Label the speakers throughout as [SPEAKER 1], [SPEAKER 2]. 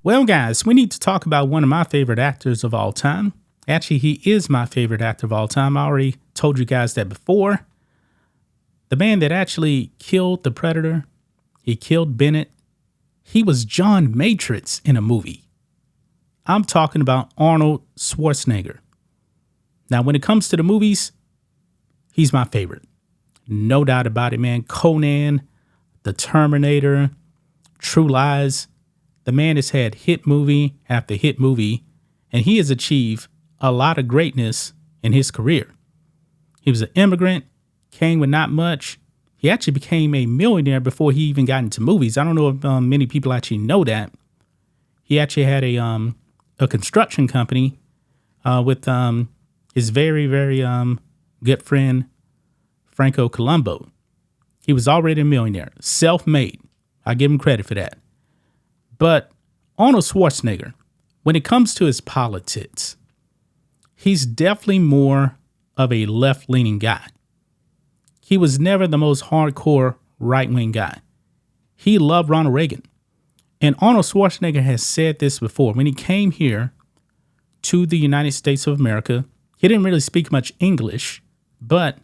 [SPEAKER 1] Well, guys, we need to talk about one of my favorite actors of all time. Actually, he is my favorite actor of all time. I already told you guys that before. The man that actually killed the Predator, he killed Bennett. He was John Matrix in a movie. I'm talking about Arnold Schwarzenegger. Now, when it comes to the movies, he's my favorite. No doubt about it, man. Conan, The Terminator, True Lies. The man has had hit movie after hit movie, and he has achieved a lot of greatness in his career. He was an immigrant, came with not much. He actually became a millionaire before he even got into movies. I don't know if many people actually know that. He actually had a construction company with his very, very good friend, Franco Colombo. He was already a millionaire, self-made. I give him credit for that. But Arnold Schwarzenegger, when it comes to his politics, he's definitely more of a left-leaning guy. He was never the most hardcore right-wing guy. He loved Ronald Reagan. And Arnold Schwarzenegger has said this before. When he came here to the United States of America, he didn't really speak much English, but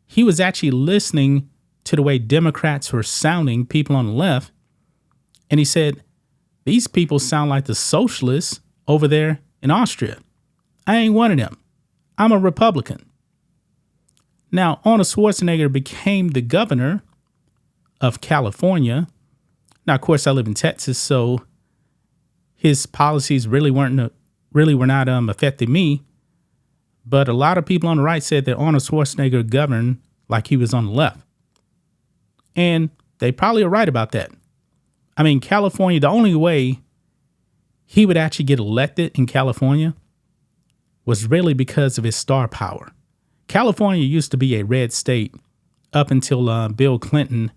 [SPEAKER 1] he was actually listening to the way Democrats were sounding, people on the left. And he said, these people sound like the socialists over there in Austria. I ain't one of them. I'm a Republican. Now, Arnold Schwarzenegger became the governor of California. Now, of course, I live in Texas, so his policies really were not affecting me. But a lot of people on the right said that Arnold Schwarzenegger governed like he was on the left. And they probably are right about that. I mean, California, the only way he would actually get elected in California was really because of his star power. California used to be a red state up until Bill Clinton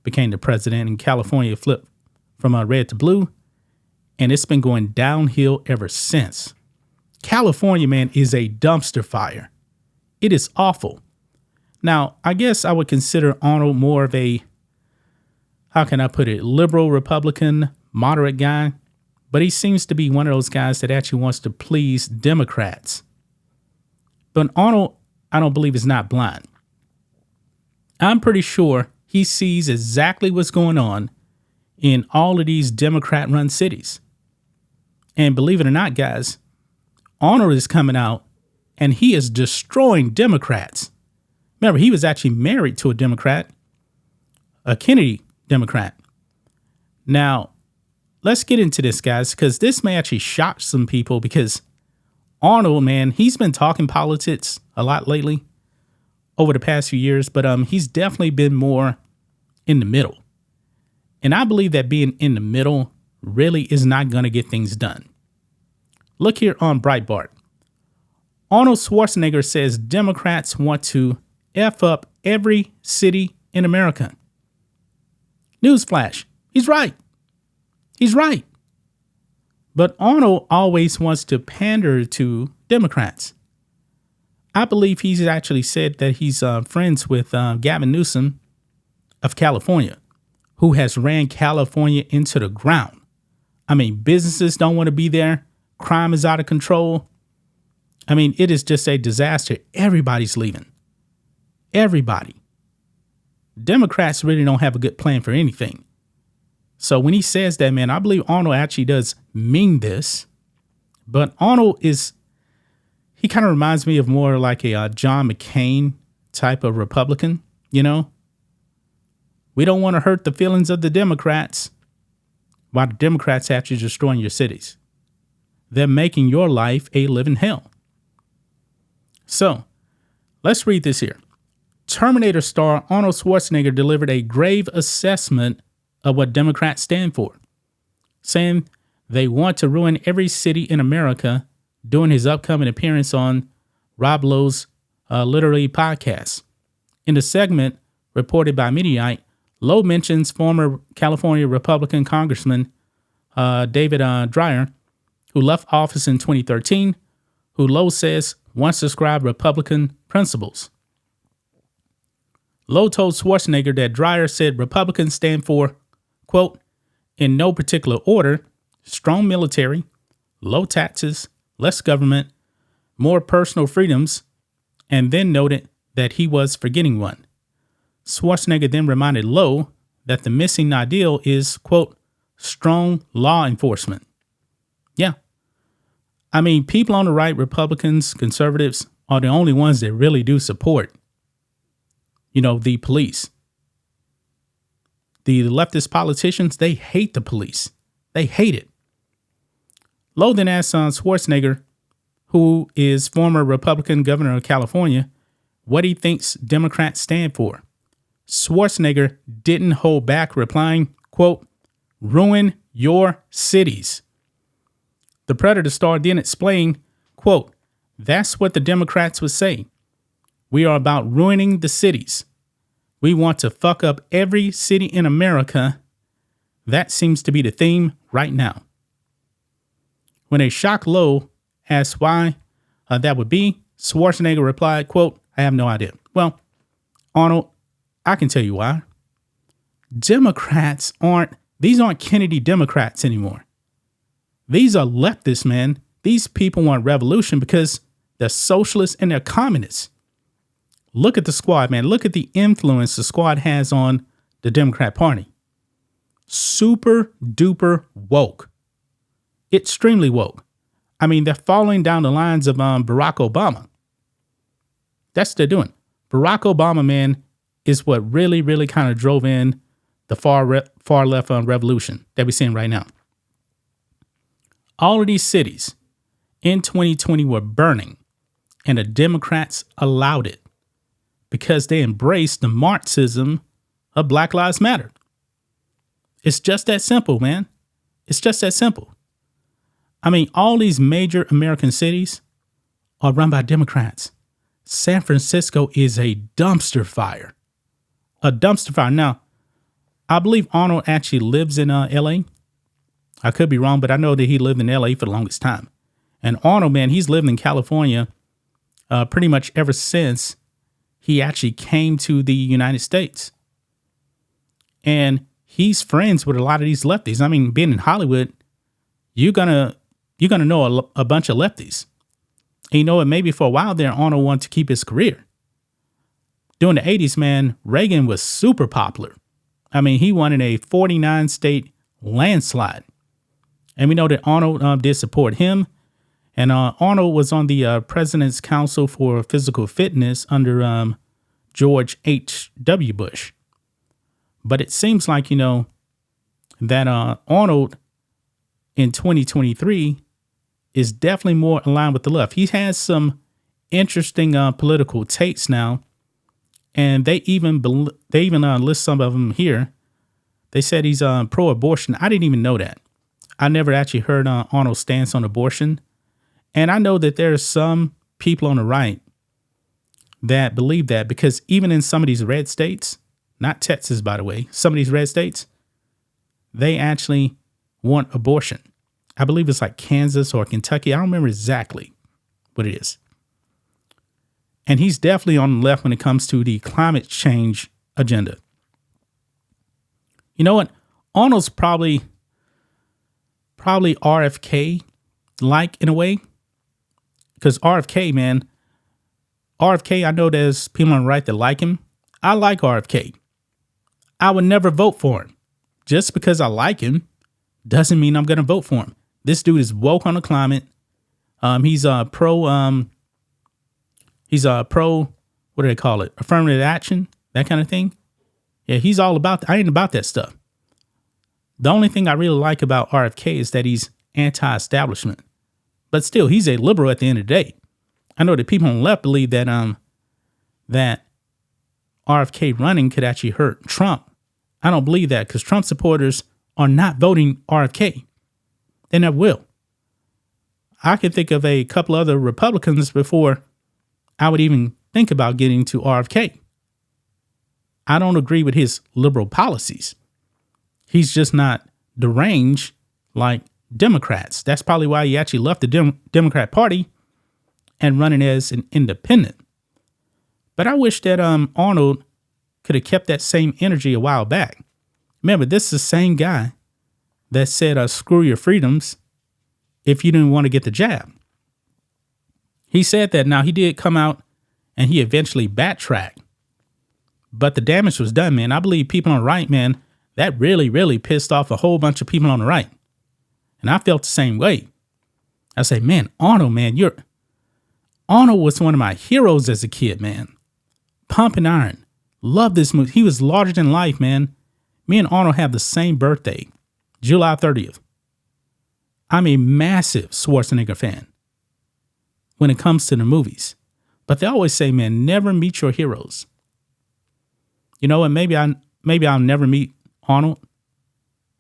[SPEAKER 1] became the president, and California flipped from red to blue, and it's been going downhill ever since. California, man, is a dumpster fire. It is awful. Now, I guess I would consider Arnold more of a, how can I put it, liberal Republican, moderate guy, but he seems to be one of those guys that actually wants to please Democrats. But Arnold, I don't believe, is not blind. I'm pretty sure he sees exactly what's going on in all of these Democrat-run cities. And believe it or not, guys, Arnold is coming out and he is destroying Democrats. Remember, he was actually married to a Democrat, a Kennedy Democrat. Now, let's get into this, guys, because this may actually shock some people, because Arnold, man, he's been talking politics a lot lately over the past few years, but he's definitely been more in the middle. And I believe that being in the middle really is not going to get things done. Look here on Breitbart. Arnold Schwarzenegger says Democrats want to F up every city in America. Newsflash, he's right. He's right. But Arnold always wants to pander to Democrats. I believe he's actually said that he's friends with Gavin Newsom of California, who has ran California into the ground. I mean, businesses don't want to be there. Crime is out of control. I mean, it is just a disaster. Everybody's leaving. Everybody. Democrats really don't have a good plan for anything. So when he says that, man, I believe Arnold actually does mean this. But Arnold he kind of reminds me of more like a John McCain type of Republican, you know? We don't want to hurt the feelings of the Democrats, while the Democrats actually destroying your cities. They're making your life a living hell. So let's read this here. Terminator star Arnold Schwarzenegger delivered a grave assessment of what Democrats stand for, saying they want to ruin every city in America during his upcoming appearance on Rob Lowe's Literally podcast. In the segment reported by Mediaite, Lowe mentions former California Republican Congressman David Dreyer, who left office in 2013, who Lowe says once described Republican principles. Lowe told Schwarzenegger that Dreyer said Republicans stand for, quote, in no particular order, strong military, low taxes, less government, more personal freedoms, and then noted that he was forgetting one. Schwarzenegger then reminded Lowe that the missing ideal is, quote, strong law enforcement. Yeah. I mean, people on the right, Republicans, conservatives, are the only ones that really do support, the police. The leftist politicians, they hate the police. They hate it. Lowe then asked Schwarzenegger, who is former Republican governor of California, what he thinks Democrats stand for. Schwarzenegger didn't hold back, replying, quote, ruin your cities. The Predator star then explained, quote, that's what the Democrats would say. We are about ruining the cities. We want to fuck up every city in America. That seems to be the theme right now. When a shocked Lowe asked why that would be, Schwarzenegger replied, quote, I have no idea. Well, Arnold, I can tell you why. These aren't Kennedy Democrats anymore. These are leftists, man. These people want revolution because they're socialists and they're communists. Look at the squad, man. Look at the influence the squad has on the Democrat Party. Super duper woke. Extremely woke. I mean, they're following down the lines of Barack Obama. That's what they're doing. Barack Obama, man, is what really, really kind of drove in the far left revolution that we're seeing right now. All of these cities in 2020 were burning, and the Democrats allowed it because they embraced the Marxism of Black Lives Matter. It's just that simple, man. It's just that simple. I mean, all these major American cities are run by Democrats. San Francisco is a dumpster fire. A dumpster fire. Now, I believe Arnold actually lives in L.A. I could be wrong, but I know that he lived in L.A. for the longest time. And Arnold, man, he's lived in California pretty much ever since he actually came to the United States. And he's friends with a lot of these lefties. I mean, being in Hollywood, you're gonna know a bunch of lefties. And maybe for a while there, Arnold wanted to keep his career. During the 80s, man, Reagan was super popular. I mean, he won in a 49-state landslide. And we know that Arnold did support him. And Arnold was on the President's Council for Physical Fitness under George H.W. Bush. But it seems like, that Arnold in 2023 is definitely more aligned with the left. He has some interesting political takes now. And they even list some of them here. They said he's pro-abortion. I didn't even know that. I never actually heard Arnold's stance on abortion. And I know that there are some people on the right that believe that because even in some of these red states, not Texas, by the way, some of these red states, they actually want abortion. I believe it's like Kansas or Kentucky. I don't remember exactly what it is. And he's definitely on the left when it comes to the climate change agenda. You know what? Arnold's probably RFK-like in a way. Because RFK, man, I know there's people on the right that like him. I like RFK. I would never vote for him. Just because I like him doesn't mean I'm going to vote for him. This dude is woke on the climate. He's pro, what do they call it? Affirmative action, that kind of thing. Yeah, he's all about, I ain't about that stuff. The only thing I really like about RFK is that he's anti-establishment. But still, he's a liberal at the end of the day. I know that people on the left believe that that RFK running could actually hurt Trump. I don't believe that because Trump supporters are not voting RFK. They never will. I could think of a couple other Republicans before I would even think about getting to RFK. I don't agree with his liberal policies. He's just not deranged like Democrats. That's probably why he actually left the Democrat Party and running as an independent. But I wish that Arnold could have kept that same energy a while back. Remember, this is the same guy that said, screw your freedoms if you didn't want to get the jab. He said that. Now, he did come out and he eventually backtracked. But the damage was done, man. I believe people on the right, man, that really, really pissed off a whole bunch of people on the right. And I felt the same way. I say, man, Arnold, man, Arnold was one of my heroes as a kid, man. Pumping Iron. Love this movie. He was larger than life, man. Me and Arnold have the same birthday, July 30th. I'm a massive Schwarzenegger fan when it comes to the movies. But they always say, man, never meet your heroes. You know, and maybe I'll never meet Arnold.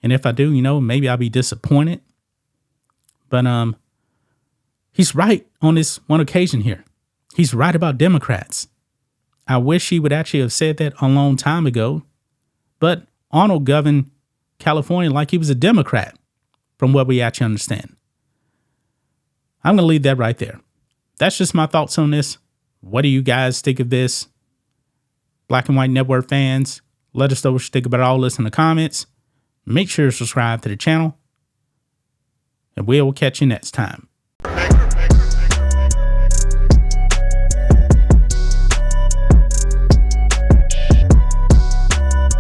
[SPEAKER 1] And if I do, you know, maybe I'll be disappointed. But he's right on this one occasion here. He's right about Democrats. I wish he would actually have said that a long time ago. But Arnold governed California like he was a Democrat, from what we actually understand. I'm going to leave that right there. That's just my thoughts on this. What do you guys think of this? Black and White Network fans, let us know what you think about all this in the comments. Make sure to subscribe to the channel, and we'll catch you next time.